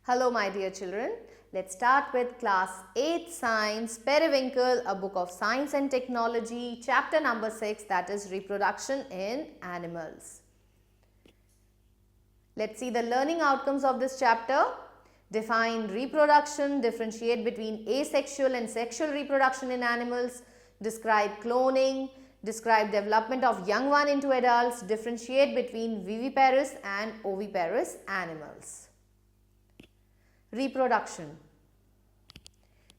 Hello, my dear children. Let's start with class 8 science, Periwinkle, a book of science and technology, chapter number 6, that is reproduction in animals. Let's see the learning outcomes of this chapter. Define reproduction, differentiate between asexual and sexual reproduction in animals, describe cloning, describe development of young one into adults, differentiate between viviparous and oviparous animals. Reproduction.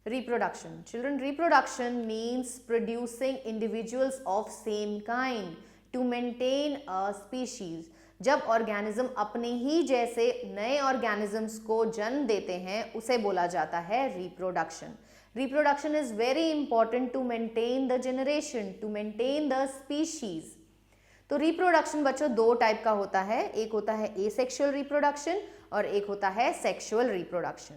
Reproduction. Children, reproduction means producing individuals of same kind to maintain a species. जब organism अपने ही जैसे नए organisms को जन्म देते हैं उसे बोला जाता है reproduction. Reproduction is very important to maintain the generation, to maintain the species. तो रिप्रोडक्शन बच्चों दो टाइप का होता है. एक होता है एसेक्सुअल रिप्रोडक्शन और एक होता है sexual reproduction.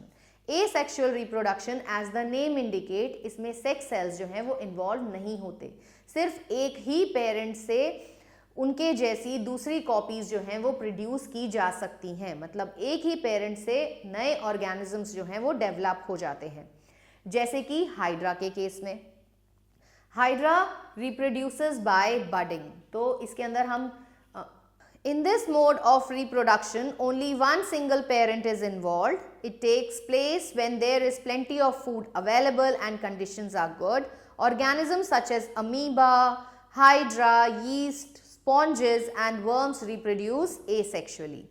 Asexual reproduction as the name indicate, इसमें सेक्स सेल्स जो हैं वो इन्वॉल्व नहीं होते. सिर्फ एक ही पेरेंट से उनके जैसी दूसरी कॉपीज जो हैं वो प्रोड्यूस की जा सकती हैं. मतलब एक ही पेरेंट से नए ऑर्गेनिजम्स जो हैं वो डेवलप हो जाते हैं. जैसे कि हाइड्रा के केस में, हाइड्रा रिप्रोड्यूसेस बाय बडिंग. तो इसके अंदर हम in this mode of reproduction only one single parent is involved. It takes place when there is plenty of food available and conditions are good. Organisms such as amoeba, hydra, yeast, sponges and worms reproduce asexually.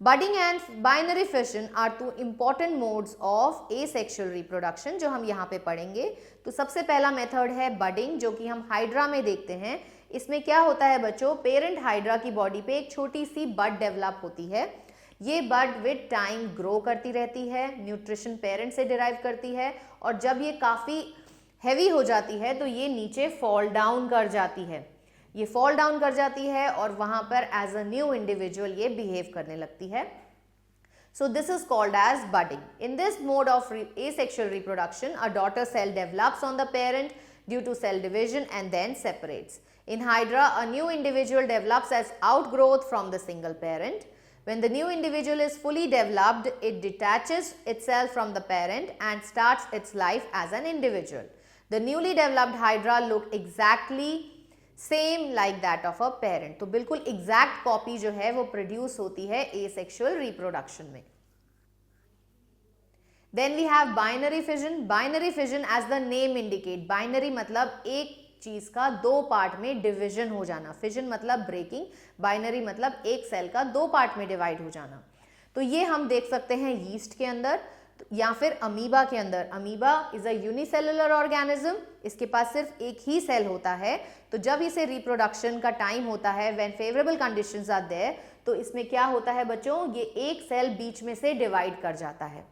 Budding and binary fission are two important modes of asexual reproduction जो हम यहाँ पे पढ़ेंगे. तो सबसे पहला method है budding, जो कि हम हाइड्रा में देखते हैं. इसमें क्या होता है बच्चों, पेरेंट हाइड्रा की बॉडी पे एक छोटी सी बड डेवलप होती है. ये बड विद टाइम ग्रो करती रहती है, न्यूट्रिशन पेरेंट से डिराइव करती है और जब ये काफ़ी हैवी हो जाती है तो ये नीचे फॉल डाउन कर जाती है. ये फॉल डाउन कर जाती है और वहाँ पर एज अ न्यू इंडिविजुअल ये बिहेव करने लगती है. So this is called as budding. In this mode of asexual reproduction, a daughter cell develops on the parent due to cell division and then separates. In Hydra, a new individual develops as outgrowth from the single parent. When the new individual is fully developed, it detaches itself from the parent and starts its life as an individual. The newly developed Hydra look exactly same like that of a parent. तो बिल्कुल exact copy जो है वो produce होती है asexual reproduction में. Then we have binary fission. Binary fission as the name indicate. Binary मतलब एक चीज का दो पार्ट में डिविजन हो जाना. फिजन मतलब ब्रेकिंग, बाइनरी मतलब एक सेल का दो पार्ट में डिवाइड हो जाना. तो ये हम देख सकते हैं यीस्ट के अंदर या फिर अमीबा के अंदर. Amoeba is a unicellular organism. इसके पास सिर्फ एक ही सेल होता है. तो जब इसे रिप्रोडक्शन का टाइम होता है, when favourable conditions are there, तो इसमें क्या होता है बच्चों, ये एक सेल बीच में से डिवाइड कर जाता है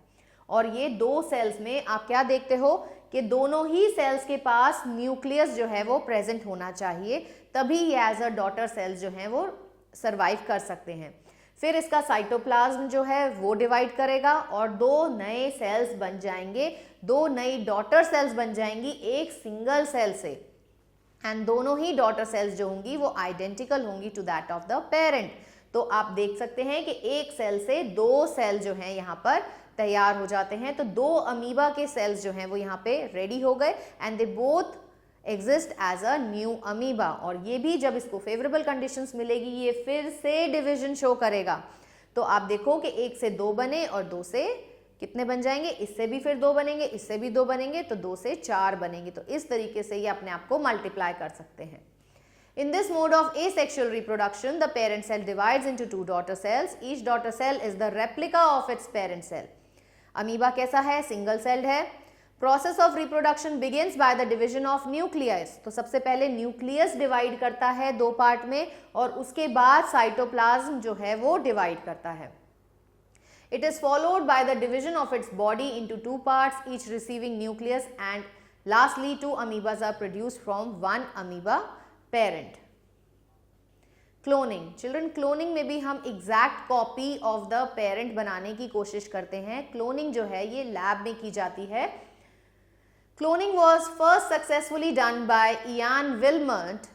और ये दो सेल्स में आप क्या देखते हो कि दोनों ही सेल्स के पास न्यूक्लियस जो है वो प्रेजेंट होना चाहिए, तभी ये एज अ डॉटर सेल्स जो हैं वो सर्वाइव कर सकते हैं. फिर इसका साइटोप्लाज्म जो है वो डिवाइड करेगा और दो नए सेल्स बन जाएंगे, दो नई डॉटर सेल्स बन जाएंगी एक सिंगल सेल से. एंड दोनों ही डॉटर सेल्स जो होंगी वो आइडेंटिकल होंगी to that of the parent. तो आप देख सकते हैं कि एक सेल से दो सेल जो हैं यहाँ पर तैयार हो जाते हैं. तो दो अमीबा के सेल्स जो हैं वो यहाँ पे रेडी हो गए and they both exist as a new amoeba. और ये भी जब इसको फेवरेबल कंडीशंस मिलेगी ये फिर से डिवीजन शो करेगा. तो आप देखो कि एक से दो बने और दो से कितने बन जाएंगे, इससे भी फिर दो बनेंगे, इससे भी दो बनेंगे, तो दो से चार बनेंगे. तो इस तरीके से ये अपने आप को मल्टीप्लाई कर सकते हैं. In this mode of asexual reproduction, the parent cell divides into two daughter cells. Each daughter cell is the replica of its parent cell. Amoeba कैसा है, सिंगल सेल्ड है. Process of reproduction begins bye the division of nucleus. तो सबसे पहले nucleus divide करता है दो part में और उसके बाद साइटोप्लाज्म जो है वो डिवाइड करता है. It is followed by the division of its body into two parts, each receiving nucleus, and lastly two amoebas are produced from one amoeba parent. Cloning. Children, cloning में भी हम exact copy of the parent बनाने की कोशिश करते हैं. Cloning जो है ये लैब में की जाती है. Cloning was first successfully done by Ian Wilmut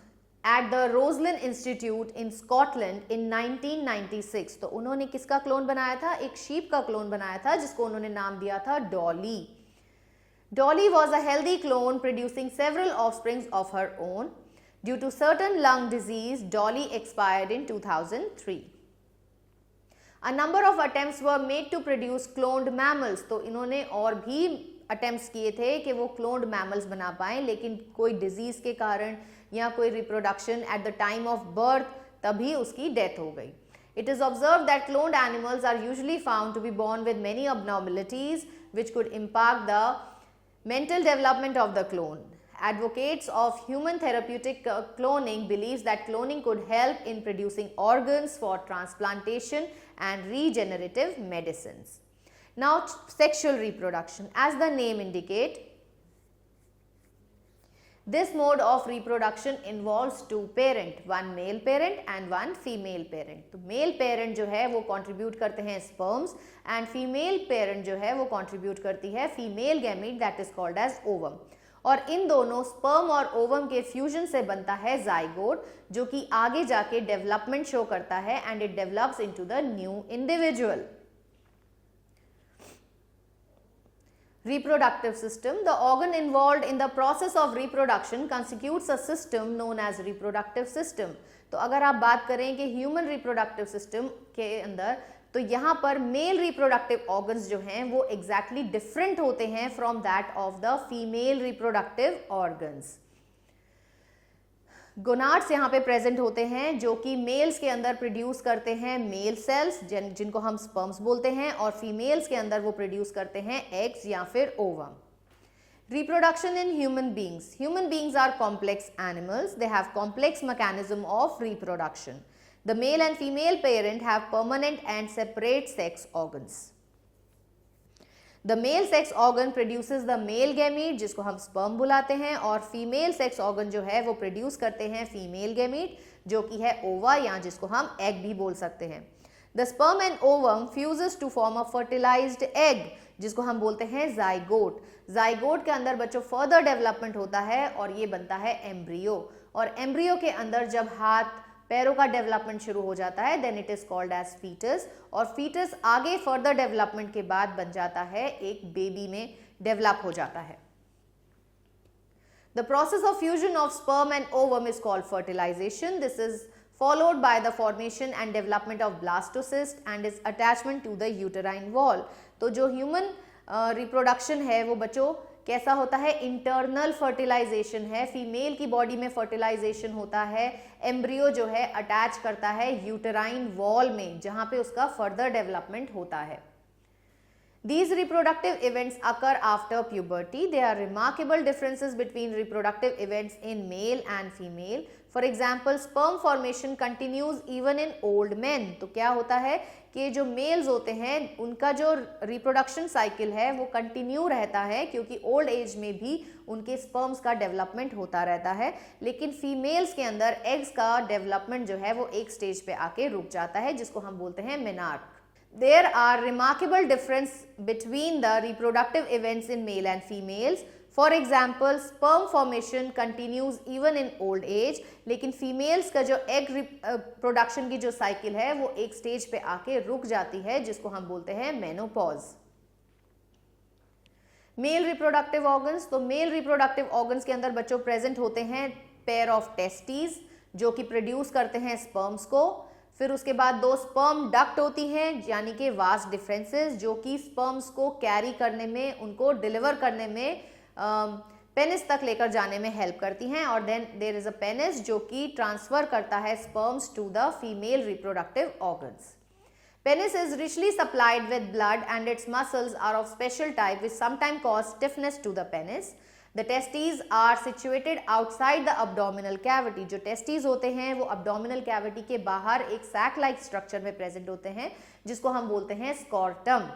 at the Roslin Institute in Scotland in 1996। तो उन्होंने किसका क्लोन बनाया था? एक शीप का क्लोन बनाया था जिसको उन्होंने नाम दिया था Dolly. Dolly was a healthy clone producing several offsprings of her own. Due to certain lung disease, Dolly expired in 2003. A number of attempts were made to produce cloned mammals. तो इन्होंने और भी attempts किए थे कि वो cloned mammals बना पाएं, लेकिन कोई disease के कारण या कोई reproduction at the time of birth तभी उसकी death हो गई. It is observed that cloned animals are usually found to be born with many abnormalities which could impact the mental development of the clone. Advocates of human therapeutic cloning believes that cloning could help in producing organs for transplantation and regenerative medicines. Now, sexual reproduction. As the name indicates, this mode of reproduction involves two parents, one male parent and one female parent. तो male parent जो है वो contribute करते हैं sperms and female parent जो है वो contribute करती है female gamete that is called as ovum. और इन दोनों sperm और ovum के fusion से बनता है zygote जो कि आगे जाके development show करता है and it develops into the new individual. Reproductive system. The organ involved in the process of reproduction constitutes a system known as reproductive system. तो अगर आप बात करें कि human reproductive system के अंदर, तो यहाँ पर male reproductive organs जो हैं वो exactly different होते हैं from that of the female reproductive organs. Gonads यहाँ पे प्रेजेंट होते हैं जो कि मेल्स के अंदर प्रोड्यूस करते हैं मेल सेल्स जिनको हम स्पर्म्स बोलते हैं, और फीमेल्स के अंदर वो प्रोड्यूस करते हैं एग्स या फिर ovum. Reproduction in human beings. Human beings are complex animals. They have complex mechanism of reproduction. The male and female parent have permanent and separate sex organs. The male sex organ produces the male gamete जिसको हम sperm बुलाते हैं, और female sex organ जो है वो produce करते हैं female gamete जो कि है ova या जिसको हम egg भी बोल सकते हैं. The sperm and ovum fuses to form a fertilized egg जिसको हम बोलते हैं zygote. Zygote के अंदर बच्चों further development होता है और ये बनता है embryo, और embryo के अंदर जब हाथ पैरों का डेवलपमेंट शुरू हो जाता है then it is called as foetus, और फीटस आगे फर्दर डेवलपमेंट के बाद बन जाता है एक बेबी में डेवलप हो जाता है. The process of fusion of sperm and ovum is called fertilisation. This is followed by the formation and development of blastocyst and its attachment to the uterine wall. तो जो ह्यूमन रिप्रोडक्शन है वो बच्चों कैसा होता है? इंटरनल फर्टिलाइजेशन है. Female की बॉडी में फर्टिलाइजेशन होता है, एम्ब्रियो जो है अटैच करता है यूटेराइन वॉल में जहां पे उसका फर्दर डेवलपमेंट होता है. These reproductive events occur after puberty. There are remarkable differences between reproductive events in male and female. For example, sperm formation continues even in old men. तो क्या होता है कि जो मेल्स होते हैं उनका जो रिप्रोडक्शन साइकिल है वो कंटिन्यू रहता है क्योंकि ओल्ड एज में भी उनके स्पर्म्स का डेवलपमेंट होता रहता है, लेकिन फीमेल्स के अंदर एग्स का डेवलपमेंट जो है वो एक स्टेज पे आके रुक जाता है जिसको हम बोलते हैं menarche. There are remarkable difference between the reproductive events in male and females. For example, sperm formation continues even in old age, लेकिन females का जो egg production की जो cycle है वो एक stage पे आके रुक जाती है जिसको हम बोलते हैं menopause. Male reproductive organs. तो male reproductive organs के अंदर बच्चों present होते हैं pair of testes जो कि produce करते हैं sperms को. फिर उसके बाद दो स्पर्म डक्ट होती हैं यानी कि वास्ट डिफरेंसेस जो कि स्पर्म्स को कैरी करने में, उनको डिलीवर करने में, पेनिस तक लेकर जाने में हेल्प करती हैं, और then there is a penis जो कि ट्रांसफर करता है sperms to the female reproductive organs. Penis is richly supplied with blood and its muscles are of special type which sometimes cause stiffness to the penis. The testes are situated outside the abdominal cavity. जो testes होते हैं वो abdominal cavity के बाहर एक sac like structure में present होते हैं जिसको हम बोलते हैं scrotum.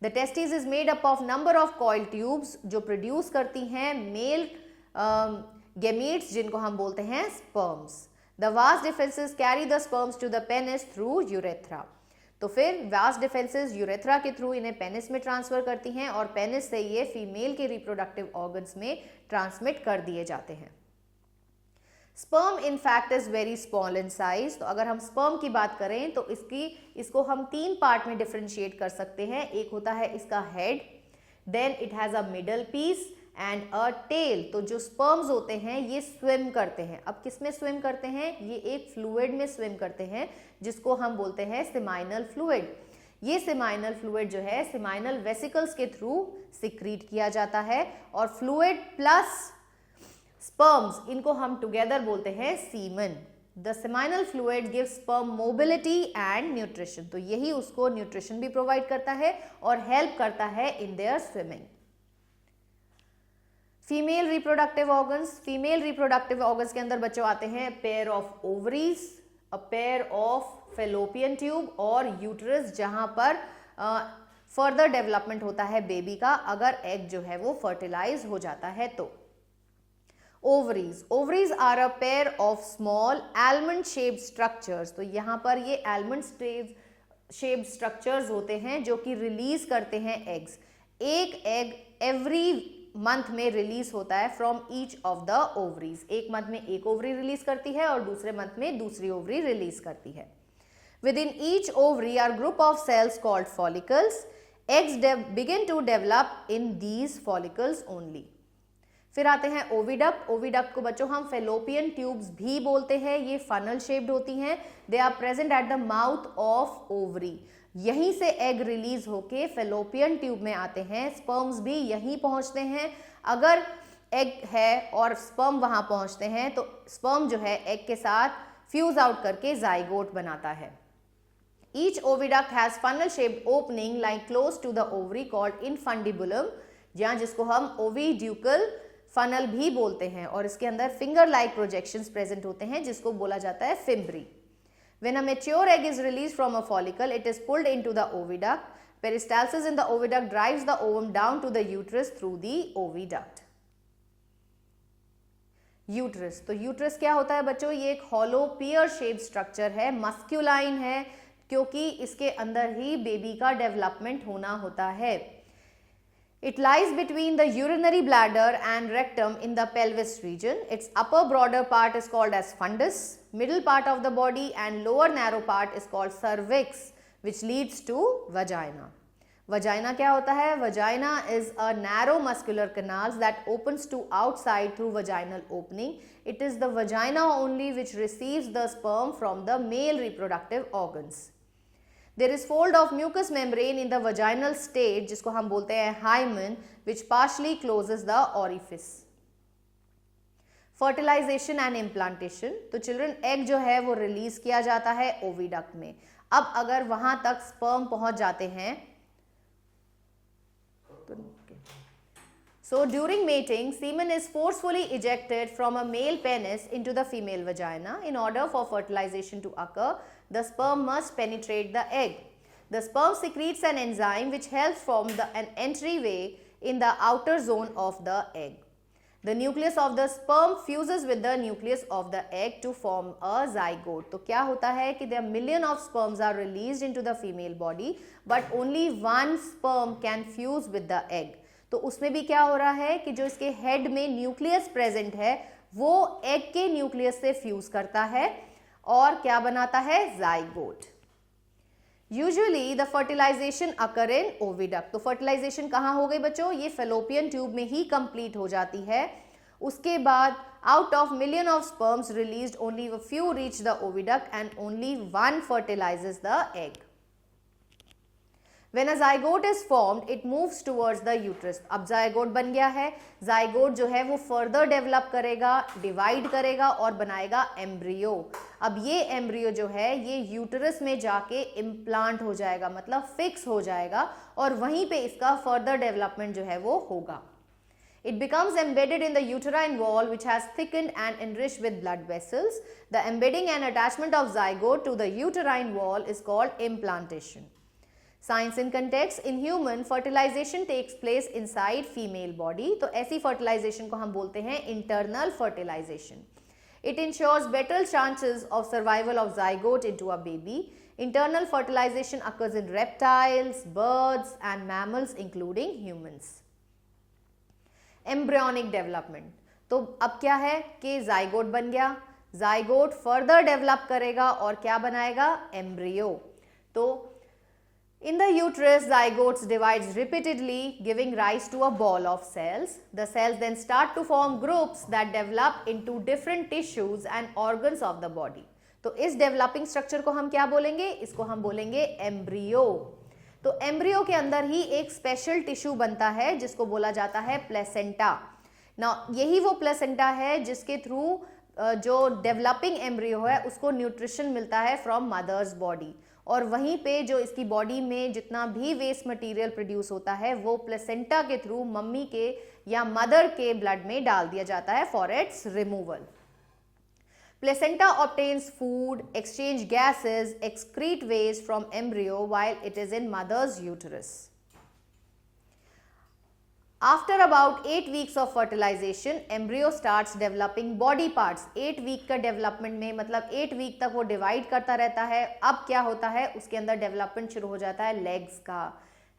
The testes is made up of number of coil tubes जो produce करती हैं male gametes जिनको हम बोलते हैं sperms. The vas deferens carry the sperms to the penis through urethra. तो फिर वास डिफेंसेस यूरेथ्रा के थ्रू इन्हें पेनिस में ट्रांसफर करती हैं और पेनिस से ये फीमेल के रिप्रोडक्टिव ऑर्गन्स में ट्रांसमिट कर दिए जाते हैं. Sperm in fact is very small in size. तो अगर हम स्पर्म की बात करें तो इसको हम 3 पार्ट में डिफरेंशिएट कर सकते हैं। एक होता है इसका head, then it has a middle piece and a tail. तो जो स्पर्म्स होते हैं ये स्विम करते हैं। अब किस में स्विम करते हैं? ये एक फ्लूइड में स्विम करते हैं जिसको हम बोलते हैं सेमाइनल फ्लूइड। ये सेमाइनल फ्लूइड जो है सेमाइनल वेसिकल्स के थ्रू सिक्रीट किया जाता है, और फ्लूइड प्लस स्पर्म्स इनको हम टुगेदर बोलते हैं semen. The seminal fluid gives sperm mobility and nutrition. तो यही उसको न्यूट्रिशन भी प्रोवाइड करता है और हेल्प करता है in their swimming. Female reproductive organs. Female reproductive organs के अंदर बच्चों आते हैं pair of ovaries, a pair of fallopian tube और यूट्रस, जहां पर फर्दर डेवलपमेंट होता है बेबी का अगर एग जो है वो फर्टिलाइज हो जाता है तो। Ovaries. Ovaries are a pair of small almond shaped structures. तो यहां पर ये आलमंड शेप्ड स्ट्रक्चर्स होते हैं जो कि रिलीज करते हैं एग्स। एक एग एवरी मंथ में रिलीज होता है from each of the ovaries. एक मंथ में एक ओवरी रिलीज करती है और दूसरे मंथ में दूसरी ओवरी रिलीज करती है। Within each ovary are group of cells called follicles. Eggs begin to develop in these follicles only. फिर आते हैं ओविडक्ट। ओविडक्ट को बच्चों हम फेलोपियन ट्यूब्स भी बोलते हैं। ये फनल शेप्ड होती हैं। They are present at the mouth of ovary. यहीं से एग रिलीज होके फेलोपियन ट्यूब में आते हैं। स्पर्म्स भी यहीं पहुंचते हैं। अगर एग है और स्पर्म वहां पहुंचते हैं तो स्पर्म जो है एग के साथ फ्यूज आउट करके जाइगोट बनाता है। Each oviduct has funnel shaped opening lying close to the ovary called infundibulum, जहाँ जिसको हम oviducal funnel भी बोलते हैं, और इसके अंदर finger like projections present होते हैं जिसको बोला जाता है fimbri. When a mature egg is released from a follicle, it is pulled into the oviduct. Peristalsis in the oviduct drives the ovum down to the uterus through the oviduct. Uterus. तो uterus क्या होता है बच्चों? ये एक hollow पियर shape structure है, masculine है, क्योंकि इसके अंदर ही बेबी का डेवलपमेंट होना होता है। It lies between the urinary bladder and rectum in the pelvis region. Its upper broader part is called as fundus, middle part of the body and lower narrow part is called cervix, which leads to vagina. Vagina क्या होता है? Vagina is a narrow muscular canals that opens to outside through vaginal opening. It is the vagina only which receives the sperm from the male reproductive organs. There is fold of mucous membrane in the vaginal state जिसको हम बोलते हैं hymen, which partially closes the orifice. Fertilization and implantation. तो children egg जो है वो release किया जाता है ओविडक्ट में। अब अगर वहां तक स्पर्म पहुंच जाते हैं So during mating, semen is forcefully ejected from a male penis into the female vagina. In order for fertilization to occur, the sperm must penetrate the egg. The sperm secretes an enzyme which helps form an entryway in the outer zone of the egg. The nucleus of the sperm fuses with the nucleus of the egg to form a zygote. तो क्या होता है कि there million of sperms are released into the female body, but only one sperm can fuse with the egg. तो उसमें भी क्या हो रहा है कि जो इसके हेड में न्यूक्लियस प्रेजेंट है वो एग के न्यूक्लियस से फ्यूज करता है और क्या बनाता है? Zygote. Usually the fertilisation occur in oviduct. तो फर्टिलाइजेशन कहाँ हो गई बच्चों? ये फेलोपियन ट्यूब में ही कंप्लीट हो जाती है। उसके बाद out of million of sperms released only a few reach the oviduct and only one fertilises the egg. When a zygote is formed, it moves towards the uterus. अब zygote बन गया है। zygote जो है वो फर्दर डेवलप करेगा, divide करेगा और बनाएगा एम्ब्रियो। अब ये एम्ब्रियो जो है ये यूटरस में जाके इम्प्लांट हो जाएगा, मतलब फिक्स हो जाएगा, और वहीं पे इसका फर्दर डेवलपमेंट जो है वो होगा। It becomes embedded in the uterine wall which has thickened and enriched with blood vessels. The embedding and attachment of zygote to the uterine wall is called implantation. Science in context. In human, fertilization takes place inside female body. तो ऐसी fertilization को हम बोलते हैं internal fertilization. It ensures better chances of survival of zygote into a baby. Internal fertilization occurs in reptiles, birds and mammals including humans. Embryonic development. तो अब क्या है कि जाइगोट बन गया, जाइगोट फर्दर डेवलप करेगा और क्या बनाएगा, एम्ब्रियो। तो in the uterus, zygotes divides repeatedly, giving rise to a ball of cells. The cells then start to form groups that develop into different tissues and organs of the body. तो इस developing structure को हम क्या बोलेंगे, इसको हम बोलेंगे embryo. तो एम्ब्रियो के अंदर ही एक स्पेशल टिश्यू बनता है जिसको बोला जाता है प्लेसेंटा। ना यही वो प्लेसेंटा है जिसके थ्रू जो डेवलपिंग एम्ब्रियो है उसको न्यूट्रिशन मिलता है फ्रॉम मदर्स बॉडी, और वहीं पे जो इसकी बॉडी में जितना भी वेस्ट मटेरियल प्रोड्यूस होता है वो प्लेसेंटा के थ्रू मम्मी के या मदर के ब्लड में डाल दिया जाता है for its removal. Placenta obtains food, exchange gases, excrete waste from embryo while it is in mother's uterus. After about 8 weeks of fertilization, embryo starts developing body parts. 8 week का development में मतलब 8 week तक वो divide करता रहता है। अब क्या होता है, उसके अंदर डेवलपमेंट शुरू हो जाता है लेग्स का,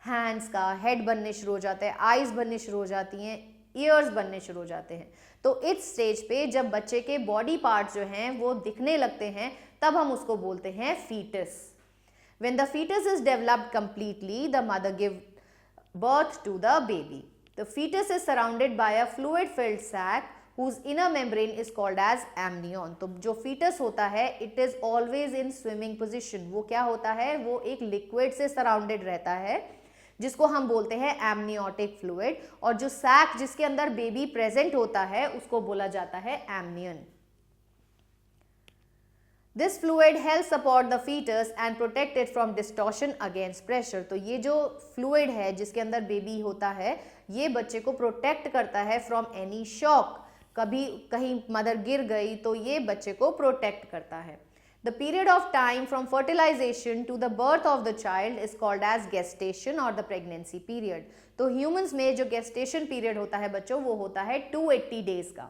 हैंड्स का, हेड बनने शुरू हो जाते हैं, आईज बनने शुरू हो जाती हैं, ईयर्स बनने शुरू हो जाते हैं। तो इस स्टेज पे जब बच्चे के बॉडी पार्ट्स जो हैं वो दिखने लगते हैं तब हम उसको बोलते हैं foetus. When the fetus is developed completely, the mother gives birth to the baby. The fetus is surrounded by a fluid-filled sac whose inner membrane is called as amnion. तो जो fetus होता है, it is always in swimming position. वो क्या होता है, वो एक liquid से surrounded रहता है जिसको हम बोलते हैं amniotic fluid, और जो sac जिसके अंदर बेबी प्रेजेंट होता है उसको बोला जाता है amnion. This fluid helps support the fetus and protect it from distortion against pressure. तो ये जो fluid है जिसके अंदर बेबी होता है ये बच्चे को प्रोटेक्ट करता है फ्रॉम एनी शॉक। कभी कहीं मदर गिर गई तो ये बच्चे को प्रोटेक्ट करता है। The period of time from fertilization to the birth of the child is called as gestation or the pregnancy period. तो humans में जो gestation period होता है बच्चों वो होता है 280 days का।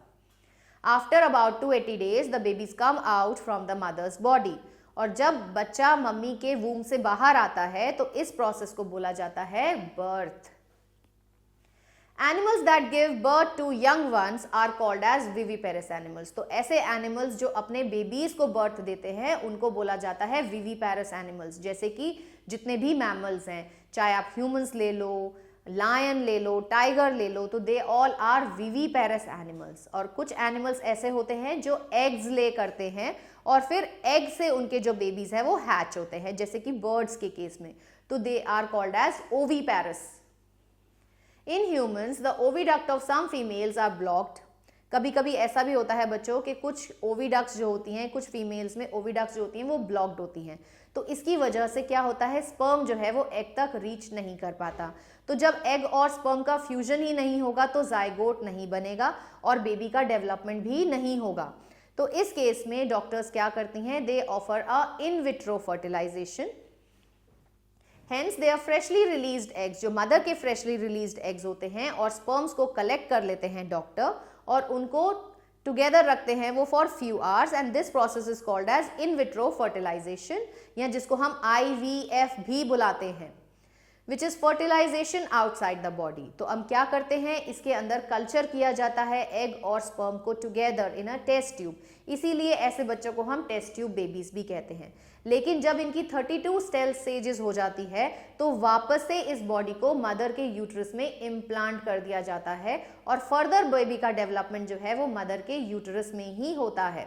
After about 280 days, the babies come out from the mother's body. और जब बच्चा मम्मी के वूम से बाहर आता है तो इस प्रोसेस को बोला जाता है birth. Animals that give birth to young ones are called as viviparous animals. तो ऐसे एनिमल्स जो अपने बेबीज को बर्थ देते हैं उनको बोला जाता है viviparous animals। जैसे कि जितने भी मैमल्स हैं, चाहे आप ह्यूमंस ले लो, लायन ले लो, टाइगर ले लो, तो they all are viviparous animals। और कुछ एनिमल्स ऐसे होते हैं जो एग्स ले करते हैं और फिर एग से उनके जो बेबीज हैं वो हैच होते हैं, जैसे कि बर्ड्स के केस में, तो they are called as oviparous। In humans, the oviduct of some females are blocked. कभी कभी ऐसा भी होता है बच्चों कि कुछ ओविडक्ट्स जो होती हैं, कुछ फीमेल्स में ओविडक्ट्स जो होती हैं वो ब्लॉक्ड होती हैं, तो इसकी वजह से क्या होता है, स्पर्म जो है वो एग तक रीच नहीं कर पाता। तो जब एग और स्पर्म का फ्यूजन ही नहीं होगा तो जाइगोट नहीं बनेगा और बेबी का डेवलपमेंट भी नहीं होगा। तो इस केस में डॉक्टर्स क्या करती हैं, they offer a in vitro fertilisation. Hence they are freshly released eggs, जो मदर के freshly released eggs होते हैं और sperms को कलेक्ट कर लेते हैं डॉक्टर और उनको टुगेदर रखते हैं वो for few hours, and this process is called as in vitro fertilisation, या जिसको हम IVF भी बुलाते हैं, which is fertilisation outside the body. तो हम क्या करते हैं, इसके अंदर कल्चर किया जाता है एग और स्पर्म को together in a test tube, इसीलिए ऐसे बच्चों को हम टेस्ट ट्यूब बेबीज भी कहते हैं। लेकिन जब इनकी 32 सेल स्टेजेस हो जाती है तो वापस से इस बॉडी को मदर के यूट्रस में इम्प्लांट कर दिया जाता है और फर्दर बेबी का डेवलपमेंट जो है वो मदर के यूट्रस में ही होता है।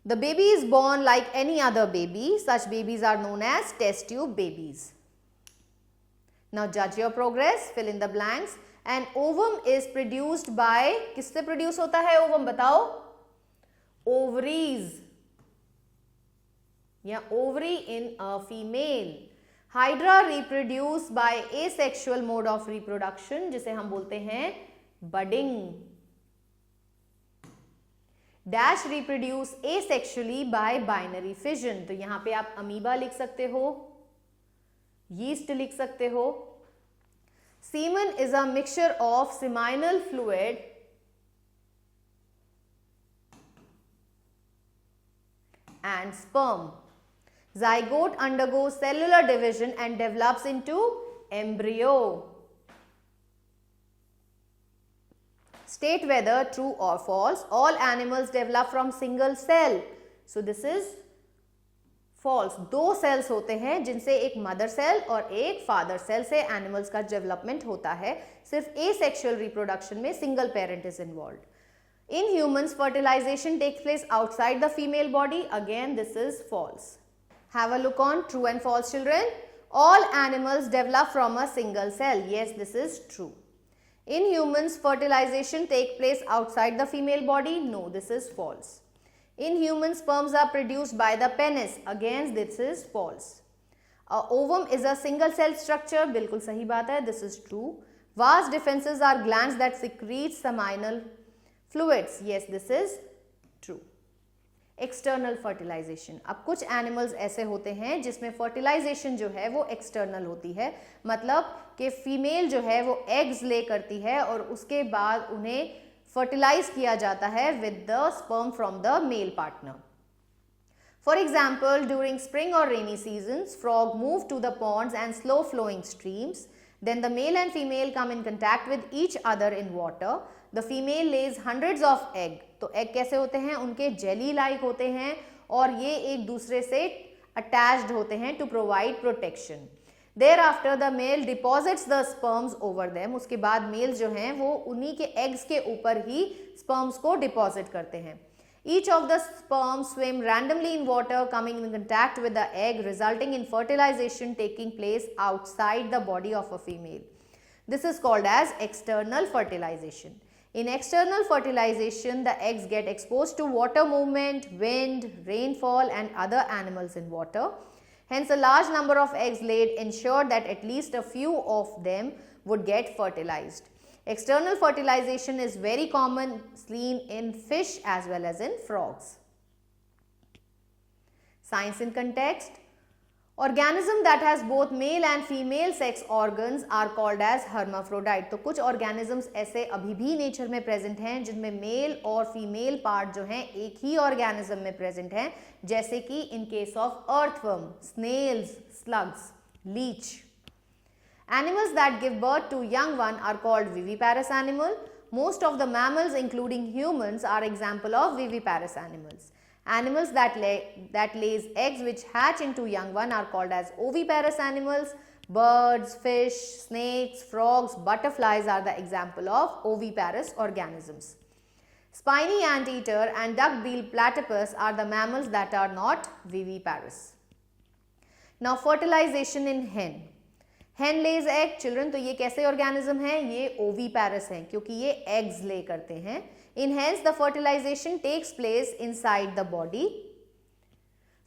The baby is born like any other baby. Such babies are known as test tube babies. Now judge your progress, fill in the blanks. An ovum is produced by, किससे produce होता है ovum बताओ? Ovaries या ovary in a female. Hydra reproduce by asexual mode of reproduction जिसे हम बोलते हैं budding. Dash reproduce asexually by binary fission. तो यहां पे आप अमीबा लिख सकते हो, yeast लिख सकते हो। Semen is a mixture of seminal fluid and sperm. Zygote undergoes cellular division and develops into embryo. State whether true or false. All animals develop from single cell. So this is false. दो sales होते हैं जिनसे एक mother cell और एक father cell से animals का development होता है. सिर्फ एसेक्सुअल रिप्रोडक्शन में single parent is involved. In humans, fertilization takes place outside the female body. Again, this is false. Have a look on true and false, children. All animals develop from a single cell. Yes, this is true. In humans, fertilization takes place outside the female body. No, this is false. In humans, sperms are produced by the penis. Again, this is false. A ovum is a single cell structure. बिल्कुल सही बात है. This is true. Vas deferens are glands that secrete seminal fluids. Yes, this is true. External fertilisation. अब कुछ animals ऐसे होते हैं जिसमें फर्टिलाइजेशन जो है वो एक्सटर्नल होती है. मतलब कि फीमेल जो है वो एग्स ले करती है और उसके बाद उन्हें फर्टिलाइज किया जाता है with the sperm from the male partner. For example, during spring or rainy seasons, frog move to the ponds and slow flowing streams. Then the male and female come in contact with each other in water. The female lays hundreds of egg. तो egg कैसे होते हैं? उनके jelly like होते हैं और ये एक दूसरे से attached होते हैं to provide protection. Thereafter the male deposits the sperms over them. उसके बाद males जो हैं वो उन्हीं के eggs के ऊपर ही sperms को deposit करते हैं. Each of the sperms swim randomly in water, coming in contact with the egg, resulting in fertilization taking place outside the body of a female. This is called as external fertilization. In external fertilization, the eggs get exposed to water movement, wind, rainfall and other animals in water. Hence, a large number of eggs laid ensure that at least a few of them would get fertilized. External fertilization is very common, seen in fish as well as in frogs. Science in context. Organism that has both male and female sex organs are called as hermaphrodite. तो कुछ organisms ऐसे अभी भी nature में present हैं जिनमें male और female part जो हैं एक ही organism में present हैं, जैसे कि in case of earthworm, snails, slugs, leech. Animals that give birth to young one are called viviparous animal. Most of the mammals including humans are example of viviparous animals. Animals that lays eggs which hatch into young one are called as oviparous animals. Birds, fish, snakes, frogs, butterflies are the example of oviparous organisms. Spiny anteater and duck-billed platypus are the mammals that are not viviparous. Now fertilization in hen. hen lays egg, children. तो ये कैसे organism है? ये oviparous हैं क्योंकि ये eggs lay करते हैं. In hens, the fertilization takes place inside the body.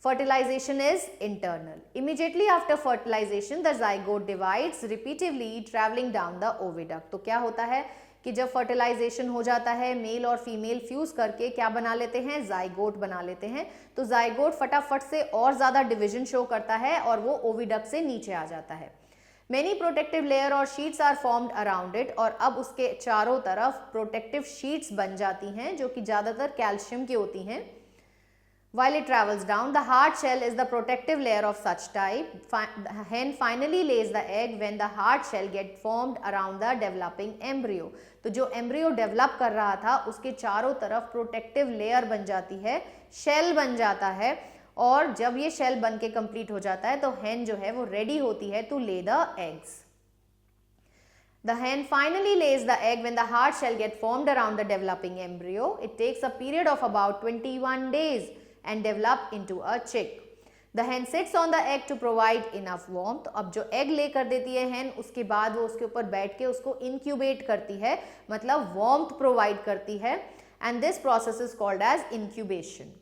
Fertilization is internal. Immediately after fertilization, the zygote divides repeatedly, traveling down the oviduct. तो क्या होता है कि जब fertilization हो जाता है, मेल और फीमेल फ्यूज करके क्या बना लेते हैं? zygote बना लेते हैं. तो zygote फटाफट से और ज़्यादा डिविजन शो करता है और वो oviduct से नीचे आ जाता है. Many protective layer और sheets are formed around it और अब उसके चारों तरफ protective sheets बन जाती हैं जो कि ज़्यादातर कैल्शियम की होती हैं. While it travels down, the hard shell is the protective layer of such type. The hen finally lays the egg when the hard shell get formed around the developing embryo. तो जो embryo develop कर रहा था उसके चारों तरफ protective layer बन जाती है, shell बन जाता है और जब ये शेल बन के कंप्लीट हो जाता है तो hen जो है वो रेडी होती है टू ले the eggs. The hen finally lays the egg when the hard shell get formed around the developing embryo. It takes a period of about 21 days and develop into a chick. The hen sits on the egg to provide enough warmth. अब जो egg ले कर देती है hen, उसके बाद वो उसके ऊपर बैठ के उसको incubate करती है, मतलब warmth provide करती है, and this process is called as incubation.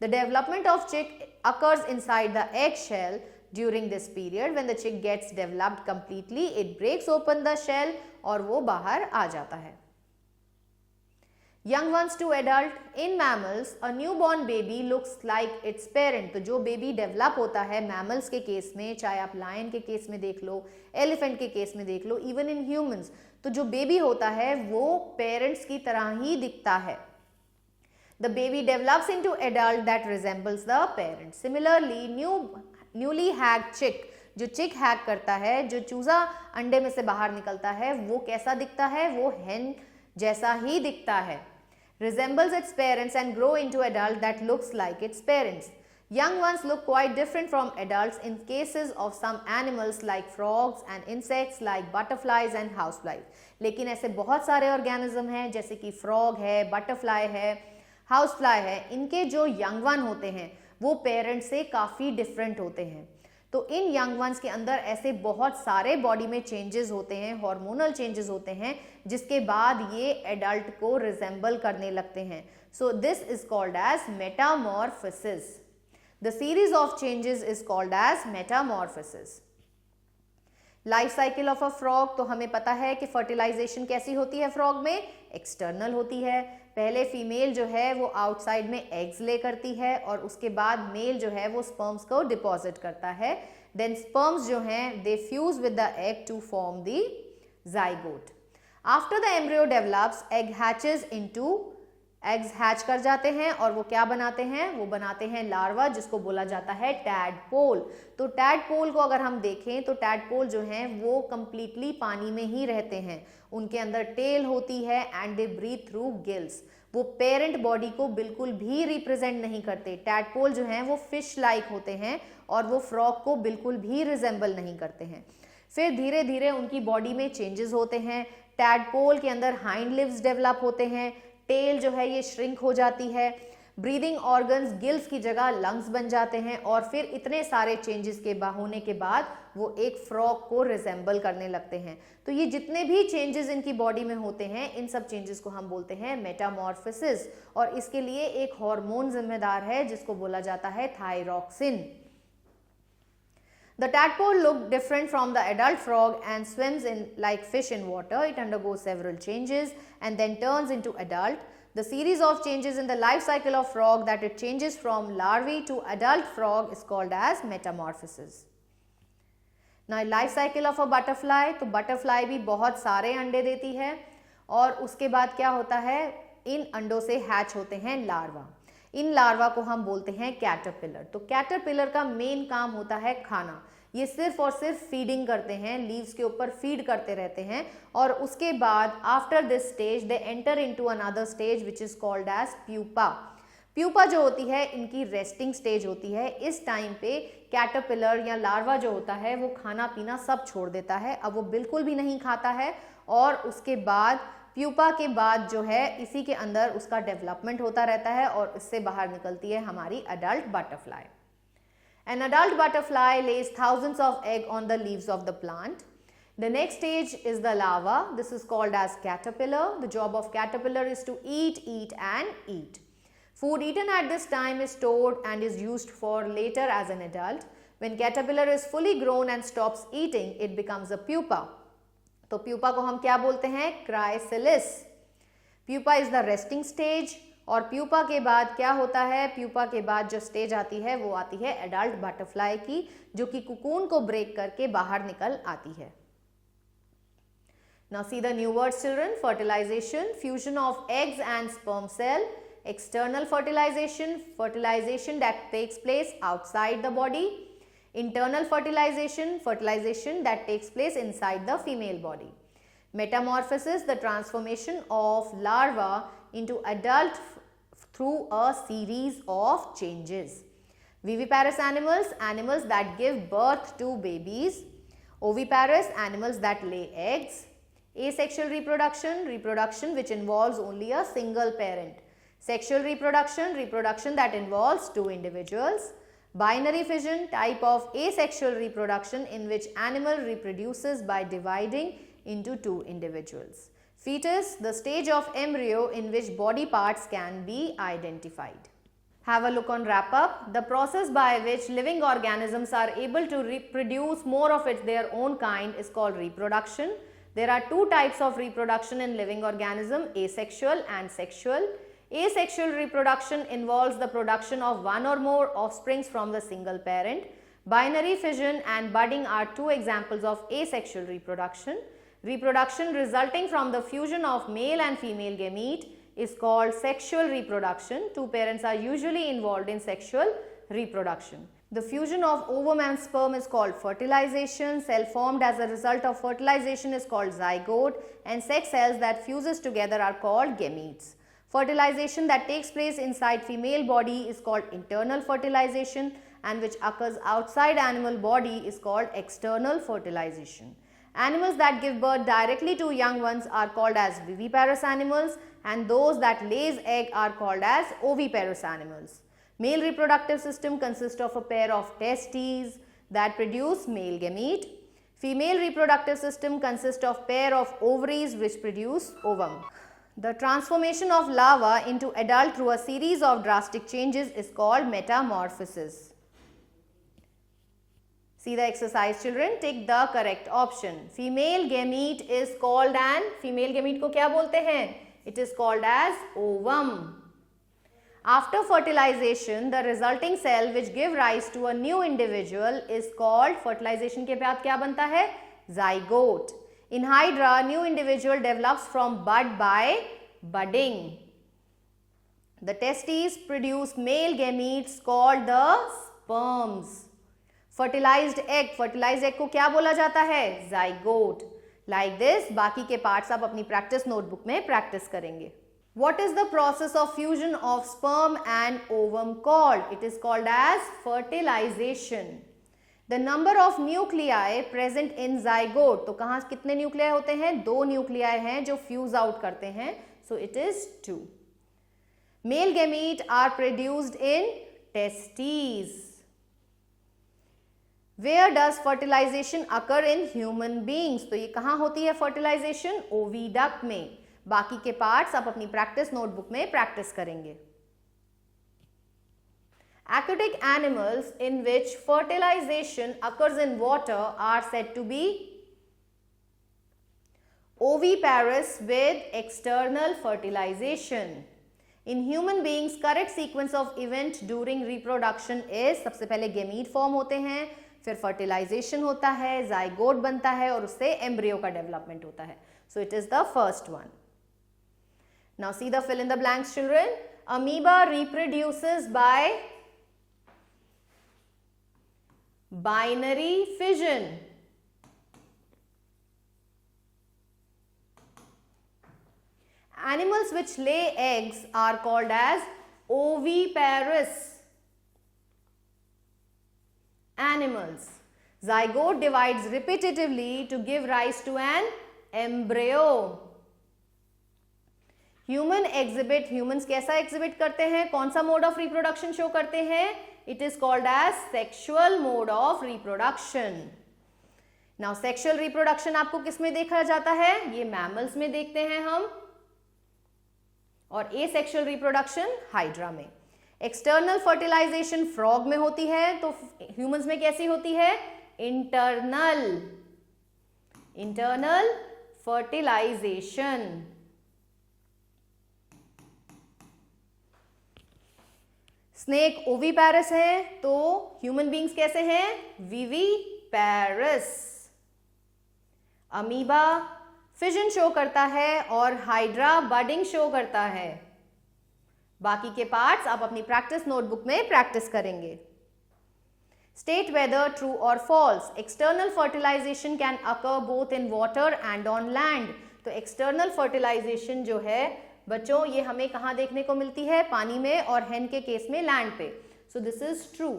The development of chick occurs inside the egg shell. During this period, when the chick gets developed completely, it breaks open the shell और वो बाहर आ जाता है. Young ones to adult. In mammals, a newborn baby looks like its parent. तो जो baby develop होता है mammals के केस में, चाहे आप lion के केस में देख लो, elephant के केस में देख लो, even in humans, तो जो baby होता है वो parents की तरह ही दिखता है. The baby develops into adult that resembles the parent. Similarly, newly hatched chick, जो चिक हैक करता है, जो चूजा अंडे में से बाहर निकलता है, वो कैसा दिखता है? वो hen जैसा ही दिखता है, resembles its parents and grow into adult that looks like its parents. Young ones look quite different from adults in cases of some animals like frogs and insects like butterflies and houseflies. लेकिन ऐसे बहुत सारे organism हैं जैसे कि frog है, butterfly है, housefly है, इनके जो यंग वन होते हैं वो पेरेंट से काफ़ी डिफरेंट होते हैं। तो इन यंग वंस के अंदर ऐसे बहुत सारे बॉडी में चेंजेस होते हैं, हार्मोनल चेंजेस होते हैं, जिसके बाद ये एडल्ट को रिजेंबल करने लगते हैं। So this is called as metamorphosis. The series of changes is called as metamorphosis. Life cycle of a frog, तो हमें पता है कि फर्टिलाइजेशन कैसी होती है फ्रॉग में, एक्सटर्नल होती है। पहले फीमेल जो है वो आउटसाइड में एग्स ले करती है और उसके बाद मेल जो है वो स्पर्म्स को डिपॉजिट करता है। देन स्पर्म्स जो हैं they fuse with the egg to form the zygote. After the embryo develops, egg hatches into, eggs hatch कर जाते हैं और वो क्या बनाते हैं, वो बनाते हैं लार्वा, जिसको बोला जाता है टैडपोल। तो टैडपोल को अगर हम देखें तो टैडपोल जो हैं वो कंप्लीटली पानी में ही रहते हैं। उनके अंदर टेल होती है and they breathe through gills. वो पेरेंट बॉडी को बिल्कुल भी रिप्रेजेंट नहीं करते। टैडपोल जो हैं वो फिश लाइक होते हैं और वो फ्रॉग को बिल्कुल भी रिजेंबल नहीं करते हैं। फिर धीरे धीरे उनकी बॉडी में चेंजेस होते हैं। टैडपोल के अंदर हाइंड लिव्स डेवलप होते हैं, टेल जो है ये श्रिंक हो जाती है, ब्रीदिंग ऑर्गन्स गिल्स की जगह लंग्स बन जाते हैं और फिर इतने सारे चेंजेस के होने के बाद वो एक फ्रॉग को रिजेंबल करने लगते हैं। तो ये जितने भी चेंजेस इनकी बॉडी में होते हैं, इन सब चेंजेस को हम बोलते हैं मेटामॉर्फोसिस। और इसके लिए एक हार्मोन जिम्मेदार है जिसको बोला जाता है thyroxine. The tadpole look different from the adult frog and swims in like fish in water. It undergoes several changes and then turns into adult. The series of changes in the life cycle of frog that it changes from larvae to adult frog is called as metamorphosis. Now life cycle of a butterfly, तो butterfly भी बहुत सारे अंडे देती है और उसके बाद क्या होता है, इन अंडों से हैच होते हैं लार्वा। इन लार्वा को हम बोलते हैं कैटरपिलर। तो कैटरपिलर का मेन काम होता है खाना। ये सिर्फ और सिर्फ फीडिंग करते हैं, लीव्स के ऊपर फीड करते रहते हैं और उसके बाद after this stage they enter into another stage which is called as pupa. Pupa जो होती है इनकी रेस्टिंग स्टेज होती है। इस टाइम पे कैटरपिलर या लार्वा जो होता है वो खाना पीना सब छोड़ देता है, अब वो बिल्कुल भी नहीं खाता है और उसके बाद प्यूपा के बाद जो है इसी के अंदर उसका डेवलपमेंट होता रहता है और इससे बाहर निकलती है हमारी adult butterfly. An adult butterfly lays thousands of eggs on the leaves of the plant. The next stage is the larva. This is called as caterpillar. The job of caterpillar is to eat, eat and eat. Food eaten at this time is stored and is used for later as an adult. When caterpillar is fully grown and stops eating, it becomes a pupa. तो pupa को हम क्या बोलते हैं, chrysalis. Pupa is the resting stage और pupa के बाद क्या होता है, प्यूपा के बाद जो स्टेज आती है वो आती है एडल्ट बटरफ्लाई की, जो कि कुकून को ब्रेक करके बाहर निकल आती है। Now see the new words children, fertilization, fusion of eggs and sperm cell, external fertilization, fertilization that takes place outside the body, internal fertilization, fertilization that takes place inside the female body. Metamorphosis, the transformation of larva into adult through a series of changes. Viviparous animals, animals that give birth to babies. Oviparous, animals that lay eggs. Asexual reproduction, reproduction which involves only a single parent. Sexual reproduction, reproduction that involves two individuals. Binary fission, type of asexual reproduction in which animal reproduces by dividing into two individuals. Fetus, the stage of embryo in which body parts can be identified. Have a look on wrap up. The process by which living organisms are able to reproduce more of their own kind is called reproduction. There are two types of reproduction in living organism, asexual and sexual. Asexual reproduction involves the production of one or more offsprings from the single parent. Binary fission and budding are two examples of asexual reproduction. Reproduction resulting from the fusion of male and female gamete is called sexual reproduction. Two parents are usually involved in sexual reproduction. The fusion of ovum and sperm is called fertilization. Cell formed as a result of fertilization is called zygote, and sex cells that fuses together are called gametes. Fertilization that takes place inside female body is called internal fertilization, and which occurs outside animal body is called external fertilization. Animals that give birth directly to young ones are called as viviparous animals, and those that lays egg are called as oviparous animals. Male reproductive system consists of a pair of testes that produce male gamete. Female reproductive system consists of pair of ovaries which produce ovum. The transformation of larva into adult through a series of drastic changes is called metamorphosis. See the exercise, children. Take the correct option. Female gamete is called an, female gamete को क्या बोलते हैं? It is called as ovum. After fertilization, the resulting cell which give rise to a new individual is called, fertilization के बाद क्या बनता है? Zygote. In Hydra, new individual develops from bud by budding. The testes produce male gametes called the sperms. Fertilized egg को क्या बोला जाता है? Zygote. Like this, बाकी के parts आप अपनी practice notebook में practice करेंगे. What is the process of fusion of sperm and ovum called? It is called as fertilization. The number of nuclei present in zygote, तो कहाँ कितने nuclei होते हैं? 2 nuclei हैं जो fuse out करते हैं, so it is 2. Male gamete are produced in testes. Where does fertilization occur in human beings? तो ये कहाँ होती है fertilization? ओविडक्ट में. बाकी के पार्ट्स आप अपनी प्रैक्टिस नोटबुक में प्रैक्टिस करेंगे. Aquatic animals in which fertilization occurs in water are said to be oviparous with external fertilization. In human beings, correct sequence of event during reproduction is, सबसे पहले gamete form होते हैं, फिर fertilization होता है, zygote बनता है और उससे embryo का development होता है. So it is the first one. Now see the fill in the blanks, children. Amoeba reproduces by binary fission. Animals which lay eggs are called as oviparous animals. Zygote divides repetitively to give rise to an embryo. Human exhibit, humans कैसा exhibit करते हैं? कौन सा mode of reproduction show करते हैं? It is called as sexual mode of reproduction. Now sexual reproduction आपको किस में देखा जाता है? ये mammals में देखते हैं हम, और asexual reproduction hydra में. External fertilization frog में होती है, तो humans में कैसी होती है? Internal fertilization. स्नेक ओविपैरस है, तो ह्यूमन बींग्स कैसे हैं? विविपैरस. अमीबा फिजन शो करता है और हाइड्रा बडिंग शो करता है. बाकी के पार्ट्स आप अपनी प्रैक्टिस नोटबुक में प्रैक्टिस करेंगे. स्टेट वेदर ट्रू और false. External fertilisation can occur both in water and on land. तो एक्सटर्नल फर्टिलाइजेशन जो है बच्चों, ये हमें कहाँ देखने को मिलती है? पानी में, और हेन के केस में लैंड पे. सो this is true.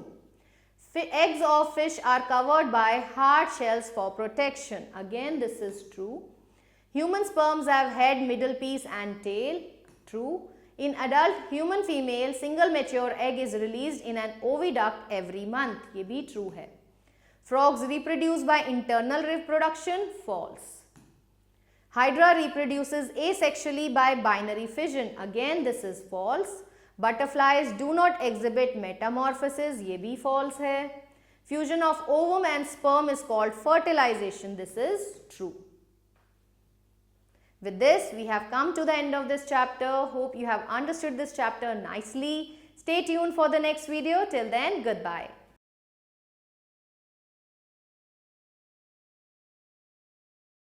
Eggs of fish are covered by hard shells for protection. Again, this is true. Human sperms have head, middle piece and tail. True. In adult human female, single mature egg is released in an oviduct every month. ये भी true है. Frogs reproduce by internal reproduction. False. Hydra reproduces asexually by binary fission. Again, this is false. Butterflies do not exhibit metamorphosis. ये भी false है. Fusion of ovum and sperm is called fertilization. This is true. With this, we have come to the end of this chapter. Hope you have understood this chapter nicely. Stay tuned for the next video. Till then, goodbye.